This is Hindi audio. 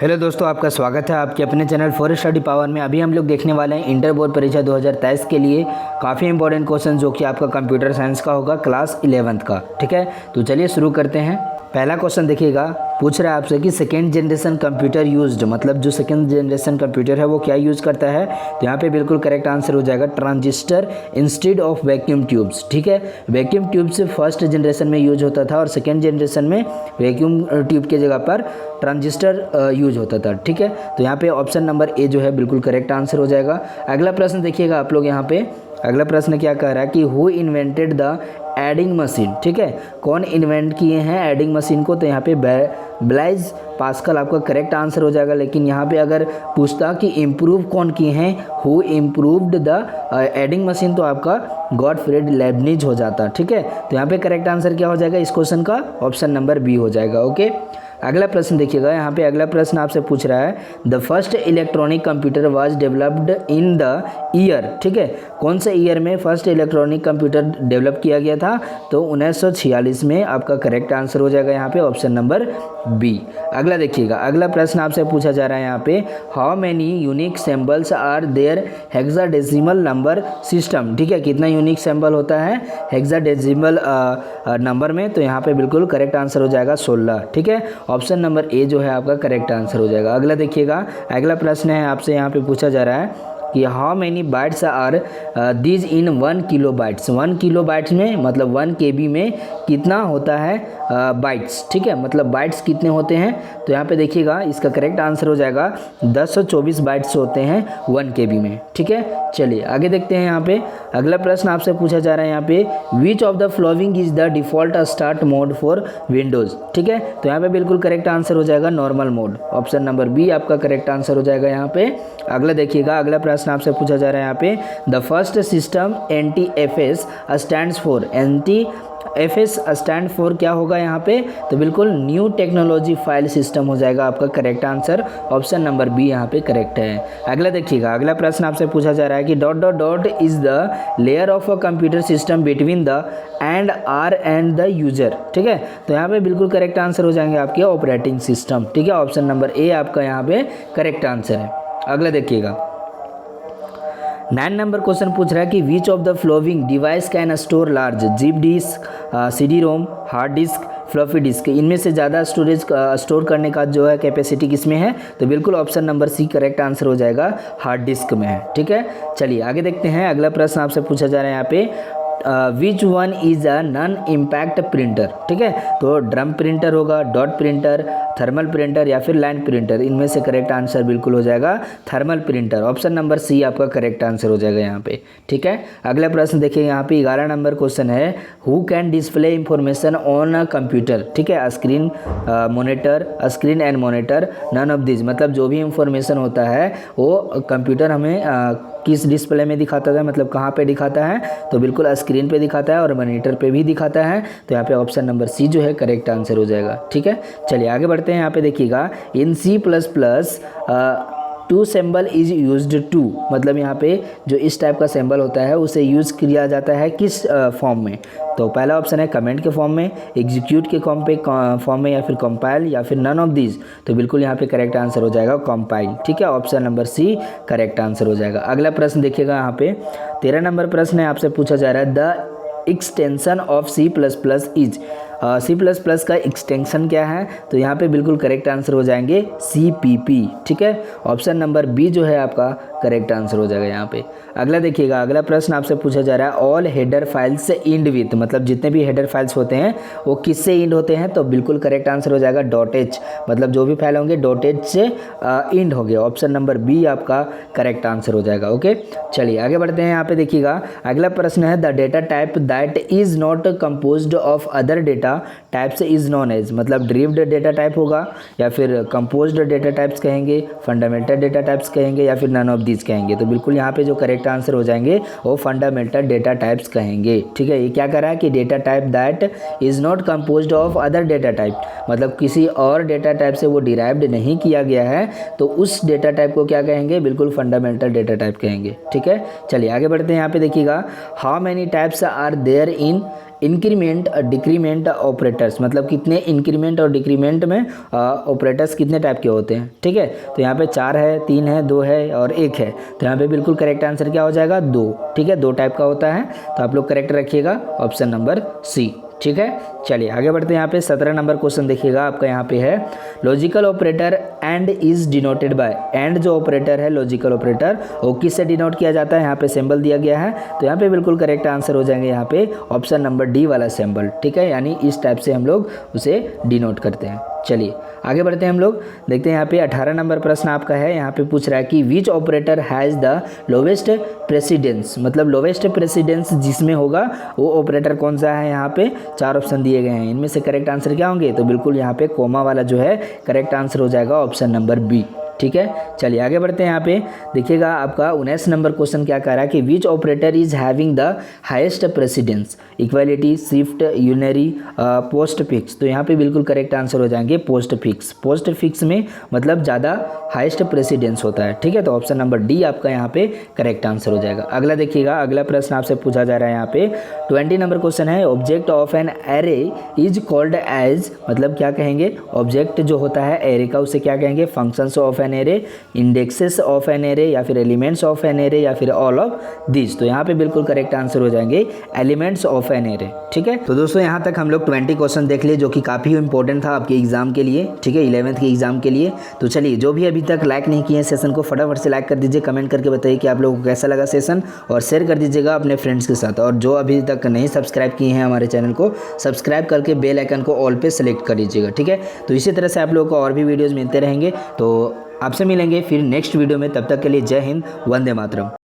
हेलो दोस्तों, आपका स्वागत है आपके अपने चैनल फॉर स्टडी पावर में। अभी हम लोग देखने वाले हैं इंटर बोर्ड परीक्षा 2023 के लिए काफ़ी इंपॉर्टेंट क्वेश्चन जो कि आपका कंप्यूटर साइंस का होगा क्लास 11th का। ठीक है, तो चलिए शुरू करते हैं। पहला क्वेश्चन देखिएगा, पूछ रहा है आपसे कि सेकेंड जनरेशन कंप्यूटर यूज्ड, मतलब जो सेकेंड जनरेशन कंप्यूटर है वो क्या यूज़ करता है। तो यहाँ पे बिल्कुल करेक्ट आंसर हो जाएगा transistor instead of vacuum tubes. ठीक है, वैक्यूम ट्यूब्स फर्स्ट जनरेशन में यूज होता था और सेकेंड जनरेशन में वैक्यूम ट्यूब के जगह पर ट्रांजिस्टर यूज होता था। ठीक है, तो यहाँ पे ऑप्शन नंबर ए जो है बिल्कुल करेक्ट आंसर हो जाएगा। अगला प्रश्न देखिएगा आप लोग, यहाँ पे अगला प्रश्न क्या कह रहा है कि who invented the adding machine. ठीक है, कौन इन्वेंट किए हैं एडिंग मशीन को। तो यहाँ पे ब्लाइज पास्कल आपका करेक्ट आंसर हो जाएगा। लेकिन यहाँ पे अगर पूछता कि इम्प्रूव कौन किए हैं, who improved the adding machine, तो आपका गॉटफ्रेड लेबनिज हो जाता। ठीक है, तो यहाँ पे करेक्ट आंसर क्या हो जाएगा इस क्वेश्चन का, ऑप्शन नंबर बी हो जाएगा। ओके, अगला प्रश्न देखिएगा, यहाँ पे अगला प्रश्न आपसे पूछ रहा है the first electronic computer was developed in the year. ठीक है, कौन से ईयर में फर्स्ट इलेक्ट्रॉनिक कंप्यूटर डेवलप किया गया था। तो 1946 में आपका करेक्ट आंसर हो जाएगा यहाँ पे ऑप्शन नंबर बी। अगला देखिएगा, अगला प्रश्न आपसे पूछा जा रहा है यहाँ पे how many unique symbols are there hexadecimal number system. ठीक है, कितना यूनिक सिंबल होता है हेक्साडेसिमल नंबर में। तो यहाँ पे बिल्कुल करेक्ट आंसर हो जाएगा 16। ठीक है, ऑप्शन नंबर ए जो है आपका करेक्ट आंसर हो जाएगा। अगला देखिएगा, अगला प्रश्न है आपसे यहाँ पे पूछा जा रहा है कि how many bytes are these in 1 kilobytes. 1 kilobytes में मतलब 1 KB में कितना होता है बाइट्स। ठीक है, मतलब बाइट्स कितने होते हैं। तो यहाँ पे देखिएगा इसका करेक्ट आंसर हो जाएगा 1024 बाइट्स होते हैं 1 KB में। ठीक है, चलिए आगे देखते हैं। यहाँ पे अगला प्रश्न आपसे पूछा जा रहा है यहाँ पे which of the following is the default start mode for Windows. ठीक है, तो यहाँ पे बिल्कुल करेक्ट आंसर हो जाएगा normal mode, option number B आपका करेक्ट आंसर हो जाएगा यहाँ पे। अगला देखिएगा, अगला प्रश्न आपसे पूछा जा रहा है यहाँ पे the first system NTFS stands for. NTFS stand for क्या होगा यहाँ पे। तो बिल्कुल न्यू टेक्नोलॉजी फाइल सिस्टम हो जाएगा आपका correct answer, option number B यहाँ पे करेक्ट है। अगला देखिएगा, अगला प्रश्न आपसे पूछा जा रहा है कि dot dot dot is the layer of a computer system between the and R and the user. ठीक है, तो यहाँ पे बिल्कुल करेक्ट आंसर हो जाएंगे आपके ऑपरेटिंग सिस्टम। ठीक है, ऑप्शन नंबर ए आपका यहाँ पे करेक्ट आंसर है। अगला देखिएगा, 9 नंबर क्वेश्चन पूछ रहा है कि which of the flowing device can store large zip disk, CD-ROM, hard disk, floppy disk. इनमें से ज़्यादा स्टोरेज स्टोर करने का जो है कैपेसिटी किसमें है। तो बिल्कुल option number C correct answer हो जाएगा, हार्ड डिस्क में है। ठीक है, चलिए आगे देखते हैं। अगला प्रश्न आपसे पूछा जा रहा है यहाँ पे which one is a non impact printer. ठीक है, तो ड्रम प्रिंटर होगा, डॉट प्रिंटर, थर्मल प्रिंटर या फिर लाइन प्रिंटर। इनमें से करेक्ट आंसर बिल्कुल हो जाएगा thermal printer, option number C आपका करेक्ट आंसर हो जाएगा यहाँ पे। ठीक है, अगला प्रश्न देखिए, यहाँ पे 11 नंबर क्वेश्चन है who can display information on a computer. ठीक है, screen monitor, screen and monitor, none of this, मतलब जो भी इंफॉर्मेशन होता है वो कंप्यूटर हमें किस डिस्प्ले में दिखाता है, मतलब कहाँ पे दिखाता है। तो बिल्कुल स्क्रीन पे दिखाता है और मॉनिटर पे भी दिखाता है। तो यहाँ पे ऑप्शन नंबर सी जो है करेक्ट आंसर हो जाएगा। ठीक है, चलिए आगे बढ़ते हैं। यहाँ पे देखिएगा in C++ two symbol is used to, मतलब यहाँ पे जो इस टाइप का सिंबल होता है उसे यूज़ किया जाता है किस फॉर्म में। तो पहला ऑप्शन है कमेंट के फॉर्म में, एग्जीक्यूट के फॉर्म में, या फिर कंपाइल, या फिर नन ऑफ दीज। तो बिल्कुल यहाँ पे करेक्ट आंसर हो जाएगा कंपाइल। ठीक है, option number C correct answer हो जाएगा। अगला प्रश्न देखिएगा, यहाँ पे 13 नंबर प्रश्न है, आपसे पूछा जा रहा है the extension of C++ is. C++ का एक्सटेंशन क्या है। तो यहाँ पे बिल्कुल करेक्ट आंसर हो जाएंगे CPP। ठीक है, ऑप्शन नंबर बी जो है आपका करेक्ट आंसर हो जाएगा यहाँ पे। अगला देखिएगा, अगला प्रश्न आपसे पूछा जा रहा है ऑल हेडर फाइल्स से इंड विथ, मतलब जितने भी हेडर फाइल्स होते हैं वो किससे इंड होते हैं। तो बिल्कुल करेक्ट आंसर हो जाएगा .h, मतलब जो भी फाइल होंगे .h से इंड हो गया, ऑप्शन नंबर बी आपका करेक्ट आंसर हो जाएगा। ओके, चलिए आगे बढ़ते हैं। यहाँ पे देखिएगा, अगला प्रश्न है the data type that is not composed of other data types is known as, मतलब ड्रिव्ड डेटा टाइप होगा, या फिर कंपोज्ड डेटा टाइप्स कहेंगे, फंडामेंटल डेटा टाइप्स कहेंगे, या फिर नन ऑफ दीज कहेंगे। तो बिल्कुल यहाँ पे जो करेक्ट आंसर हो जाएंगे वो फंडामेंटल डेटा टाइप्स कहेंगे। ठीक है, ये क्या कर रहा है कि data type that is not composed of other data type, मतलब किसी और डेटा टाइप से वो डिराइव्ड नहीं किया गया है, तो उस डेटा टाइप को क्या कहेंगे, बिल्कुल फंडामेंटल डेटा टाइप कहेंगे। ठीक है, चलिए आगे बढ़ते हैं। यहाँ पे देखिएगा how many types are there in increment decrement operators, मतलब कितने इंक्रीमेंट और डिक्रीमेंट में ऑपरेटर्स कितने टाइप के होते हैं, ठीक है। तो यहाँ पे 4 है, 3 है, 2 है और 1 है। तो यहाँ पे बिल्कुल करेक्ट आंसर क्या हो जाएगा, 2, ठीक है। 2 टाइप का होता है, तो आप लोग करेक्ट रखिएगा ऑप्शन नंबर सी, ठीक है। चलिए आगे बढ़ते हैं। यहाँ पे 17 नंबर क्वेश्चन देखिएगा आपका, यहाँ पे है logical operator and is denoted by. And जो ऑपरेटर है लॉजिकल ऑपरेटर, वो किससे डिनोट किया जाता है, यहाँ पे सिंबल दिया गया है। तो यहाँ पे बिल्कुल करेक्ट आंसर हो जाएंगे यहाँ पे ऑप्शन नंबर डी वाला सिंबल, ठीक है। यानी इस टाइप से हम लोग उसे डिनोट करते हैं। चलिए आगे बढ़ते हैं हम लोग, देखते हैं यहाँ पे 18 नंबर प्रश्न आपका है। यहाँ पे पूछ रहा है कि which operator has the lowest precedence, मतलब लोवेस्ट प्रेसिडेंस जिसमें होगा वो ऑपरेटर कौन सा है। यहाँ पे 4 ऑप्शन दिए गए हैं, इनमें से करेक्ट आंसर क्या होंगे, तो बिल्कुल यहाँ पे कोमा वाला जो है करेक्ट आंसर हो जाएगा ऑप्शन नंबर बी, ठीक है। चलिए आगे बढ़ते हैं। यहाँ पे देखिएगा आपका 19 नंबर क्वेश्चन क्या कह रहा है कि which operator is having the highest precedence, equality, shift, unary, postfix. तो यहाँ पे बिल्कुल करेक्ट आंसर हो जाएंगे पोस्ट फिक्स। पोस्ट फिक्स में मतलब ज़्यादा हाईएस्ट प्रेसिडेंस होता है, ठीक है। तो ऑप्शन नंबर डी आपका यहाँ पे करेक्ट आंसर हो जाएगा। अगला देखिएगा, अगला प्रश्न आपसे पूछा जा रहा है यहाँ पे 20 नंबर क्वेश्चन है, object of an array is called as, मतलब क्या कहेंगे, ऑब्जेक्ट जो होता है एरे का उसे क्या कहेंगे, functions of an array, indexes of an array, या फिर एलिमेंट्स ऑफ एन एरे, या फिर ऑल ऑफ दिस। तो यहाँ पे बिल्कुल करेक्ट आंसर हो जाएंगे एलिमेंट्स ऑफ एन एरे, ठीक है। तो दोस्तों यहाँ तक हम लोग 20 क्वेश्चन देख लिए, जो कि काफ़ी इंपॉर्टेंट था आपके एग्जाम के लिए, ठीक है, 11th के एग्जाम के लिए। तो चलिए जो भी अभी तक लाइक नहीं किए हैं सेशन को फटाफट से लाइक कर दीजिए, कमेंट करके बताइए कि आप लोगों को कैसा लगा सेशन, और शेयर कर दीजिएगा अपने फ्रेंड्स के साथ। और जो अभी तक नहीं सब्सक्राइब किए हैं हमारे चैनल को, सब्सक्राइब करके बेल आइकन को ऑल पे सेलेक्ट कर लीजिएगा, ठीक है। तो इसी तरह से आप लोगों को और भी वीडियोज़ मिलते रहेंगे। तो आपसे मिलेंगे फिर नेक्स्ट वीडियो में, तब तक के लिए जय हिंद, वंदे मातरम।